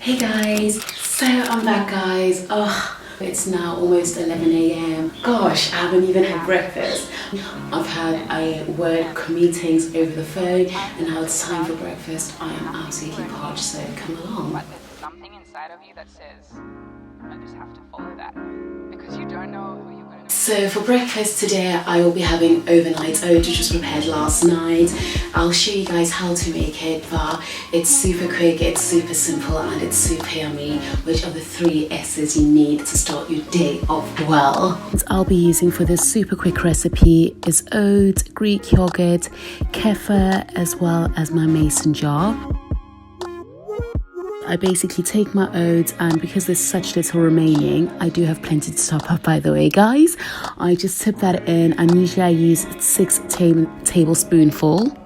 Hey guys, so I'm back guys. It's now almost 11 a.m. Gosh, I haven't even had breakfast. I've had work meetings over the phone and now it's time for breakfast. I am absolutely parched, so come along. But there's something inside of you that says, I just have to follow that. Because you don't know who you're going to. So for breakfast today, I will be having overnight oats, which was prepared last night. I'll show you guys how to make it, but it's super quick, it's super simple, and it's super yummy, which are the 3 S's you need to start your day off well. What I'll be using for this super quick recipe is oats, Greek yogurt, kefir, as well as my mason jar. I basically take my oats, and because there's such little remaining, I do have plenty to top up, by the way guys. I just tip that in, and usually I use 6 tablespoonful.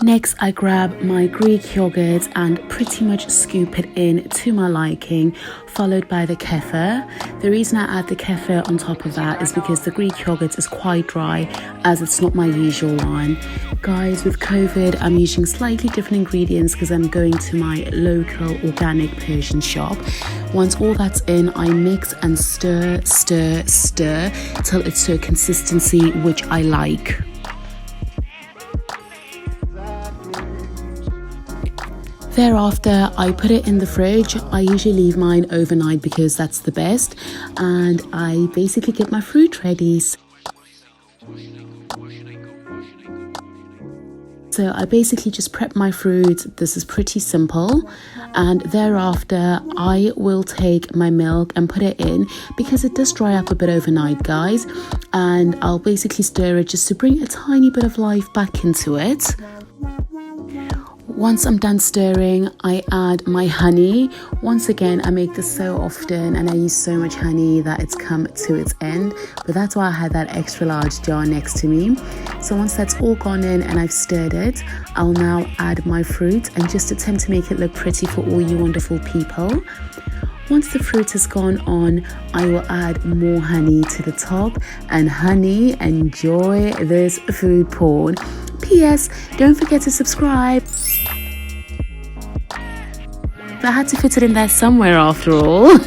Next, I grab my Greek yogurt and pretty much scoop it in to my liking, followed by the kefir. The reason I add the kefir on top of that is because the Greek yogurt is quite dry, as it's not my usual one. Guys, with COVID, I'm using slightly different ingredients because I'm going to my local organic Persian shop. Once all that's in, I mix and stir till it's to a consistency which I like. Thereafter, I put it in the fridge. I usually leave mine overnight because that's the best. And I basically get my fruit ready. So I basically just prep my fruit. This is pretty simple. And thereafter, I will take my milk and put it in because it does dry up a bit overnight, guys. And I'll basically stir it just to bring a tiny bit of life back into it. Once I'm done stirring, I add my honey. Once again, I make this so often and I use so much honey that it's come to its end. But that's why I had that extra large jar next to me. So once that's all gone in and I've stirred it, I'll now add my fruit and just attempt to make it look pretty for all you wonderful people. Once the fruit has gone on, I will add more honey to the top. And honey, enjoy this food porn. P.S. Don't forget to subscribe. I had to fit it in there somewhere after all.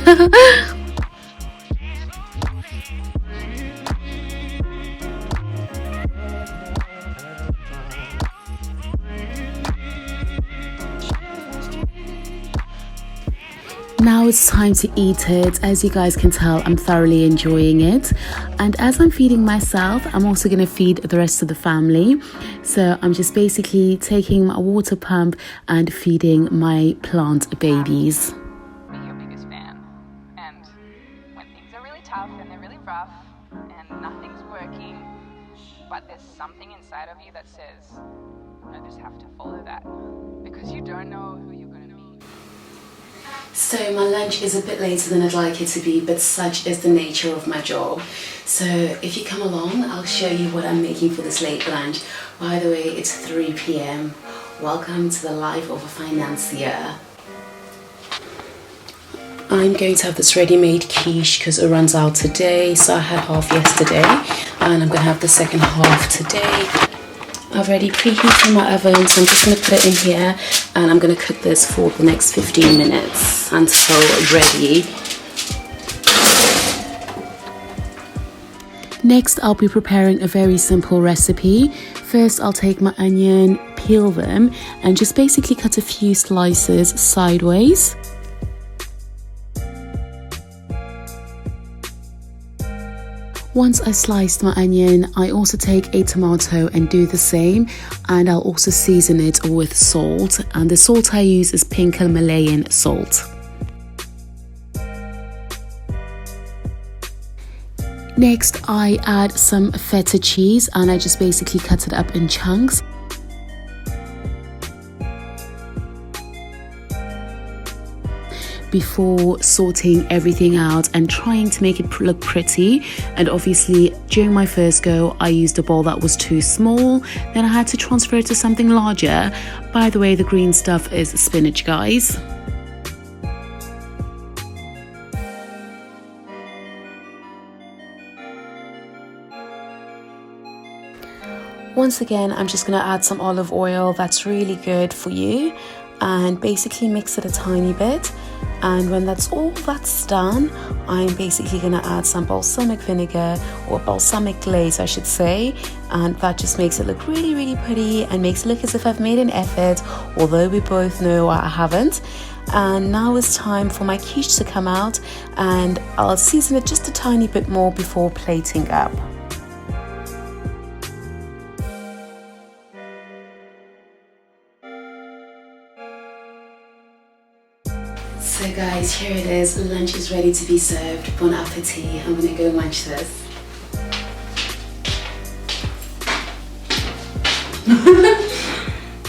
Now it's time to eat it. As you guys can tell, I'm thoroughly enjoying it. And as I'm feeding myself, I'm also going to feed the rest of the family. So I'm just basically taking my water pump and feeding my plant babies. Be your biggest fan. And when things are really tough and they're really rough and nothing's working, but there's something inside of you that says, I just have to follow that. Because you don't know who you're going to meet. So my lunch is a bit later than I'd like it to be, but such is the nature of my job. So if you come along, I'll show you what I'm making for this late lunch. By the way, it's 3 p.m. Welcome to the life of a financier. I'm going to have this ready-made quiche because it runs out today. So I had half yesterday and I'm going to have the second half today. I've already preheated my oven, so I'm just going to put it in here and I'm going to cook this for the next 15 minutes until ready. Next, I'll be preparing a very simple recipe. First, I'll take my onion, peel them, and just basically cut a few slices sideways. Once I sliced my onion, I also take a tomato and do the same, and I'll also season it with salt, and the salt I use is pink Himalayan salt. Next, I add some feta cheese and I just basically cut it up in chunks. Before sorting everything out and trying to make it look pretty. And obviously during my first go I used a bowl that was too small, then I had to transfer it to something larger. By the way, the green stuff is spinach, guys. Once again, I'm just going to add some olive oil. That's really good for you. and basically mix it a tiny bit. And when that's done, I'm basically gonna add some balsamic vinegar, or balsamic glaze I should say, and that just makes it look really, really pretty and makes it look as if I've made an effort, although we both know I haven't. And now it's time for my quiche to come out, and I'll season it just a tiny bit more before plating up. So guys, here it is. Lunch is ready to be served. Bon appetit. I'm gonna go munch this.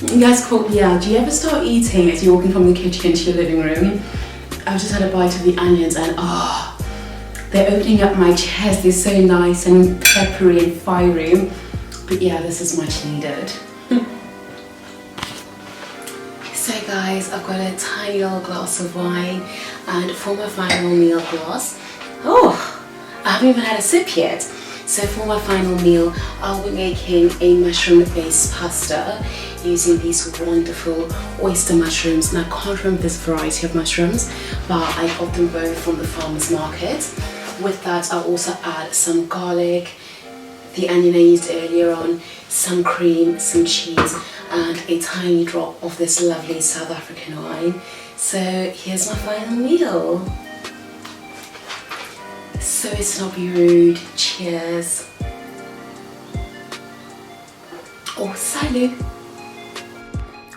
You guys caught me out. Do you ever start eating as you're walking from the kitchen to your living room? I've just had a bite of the onions and they're opening up my chest. They're so nice and peppery and fiery. But yeah, this is much needed. So guys, I've got a tiny little glass of wine, and for my final meal glass, I haven't even had a sip yet. So for my final meal, I'll be making a mushroom-based pasta using these wonderful oyster mushrooms. And I can't remember this variety of mushrooms, but I got them both from the farmer's market. With that, I'll also add some garlic, the onion I used earlier on, some cream, some cheese, and a tiny drop of this lovely South African wine. So here's my final meal. So as to not be rude, cheers. Oh, salut.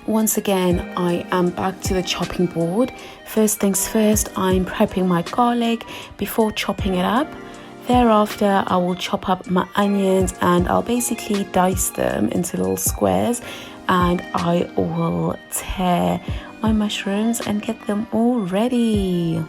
Once again, I am back to the chopping board. First things first, I'm prepping my garlic before chopping it up. Thereafter, I will chop up my onions and I'll basically dice them into little squares, and I will tear my mushrooms and get them all ready.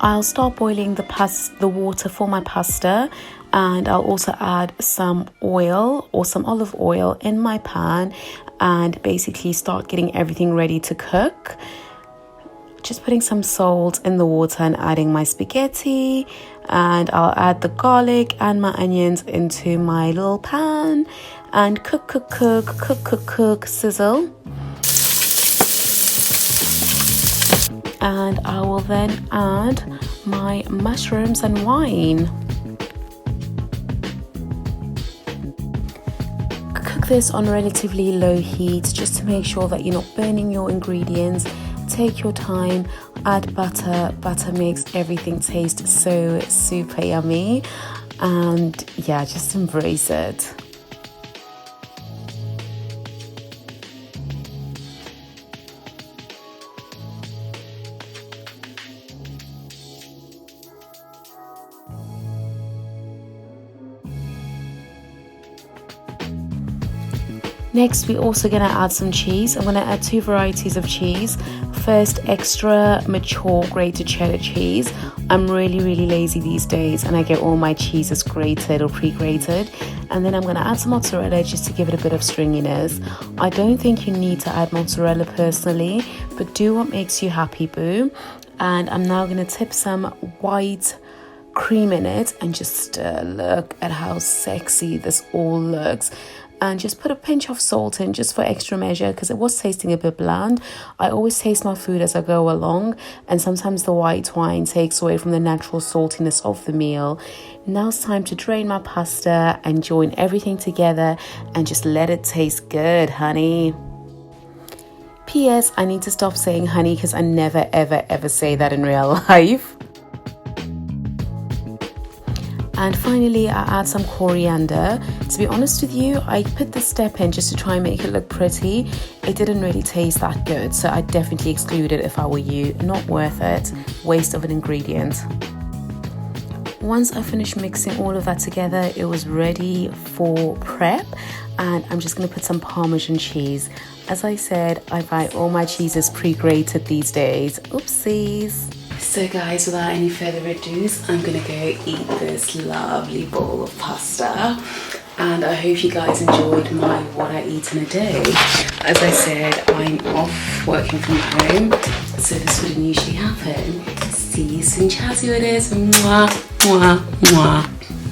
I'll start boiling the water for my pasta, and I'll also add some oil or some olive oil in my pan and basically start getting everything ready to cook. Just putting some salt in the water and adding my spaghetti, and I'll add the garlic and my onions into my little pan and cook, sizzle. And I will then add my mushrooms and wine. Cook this on relatively low heat just to make sure that you're not burning your ingredients. Take your time, add butter. Butter makes everything taste so super yummy, and yeah, just embrace it. Next, we're also going to add some cheese. I'm going to add 2 varieties of cheese. First, extra mature grated cheddar cheese. I'm really lazy these days and I get all my cheeses grated or pre-grated. And then I'm going to add some mozzarella just to give it a bit of stringiness. I don't think you need to add mozzarella personally, but do what makes you happy, boo. And I'm now going to tip some white cream in it and just look at how sexy this all looks. And just put a pinch of salt in just for extra measure because it was tasting a bit bland. I always taste my food as I go along, and sometimes the white wine takes away from the natural saltiness of the meal. Now it's time to drain my pasta and join everything together and just let it taste good, honey. P.S. I need to stop saying honey because I never ever say that in real life. And finally, I add some coriander. To be honest with you, I put this step in just to try and make it look pretty. It didn't really taste that good, so I'd definitely exclude it if I were you. Not worth it. Waste of an ingredient. Once I finished mixing all of that together, it was ready for prep. And I'm just going to put some Parmesan cheese. As I said, I buy all my cheeses pre-grated these days. Oopsies. So guys, without any further ado, I'm gonna go eat this lovely bowl of pasta. and I hope you guys enjoyed my what I eat in a day. As I said, I'm off working from home, so this wouldn't usually happen. See you soon, Chazzy Wood. Mwah, mwah, mwah.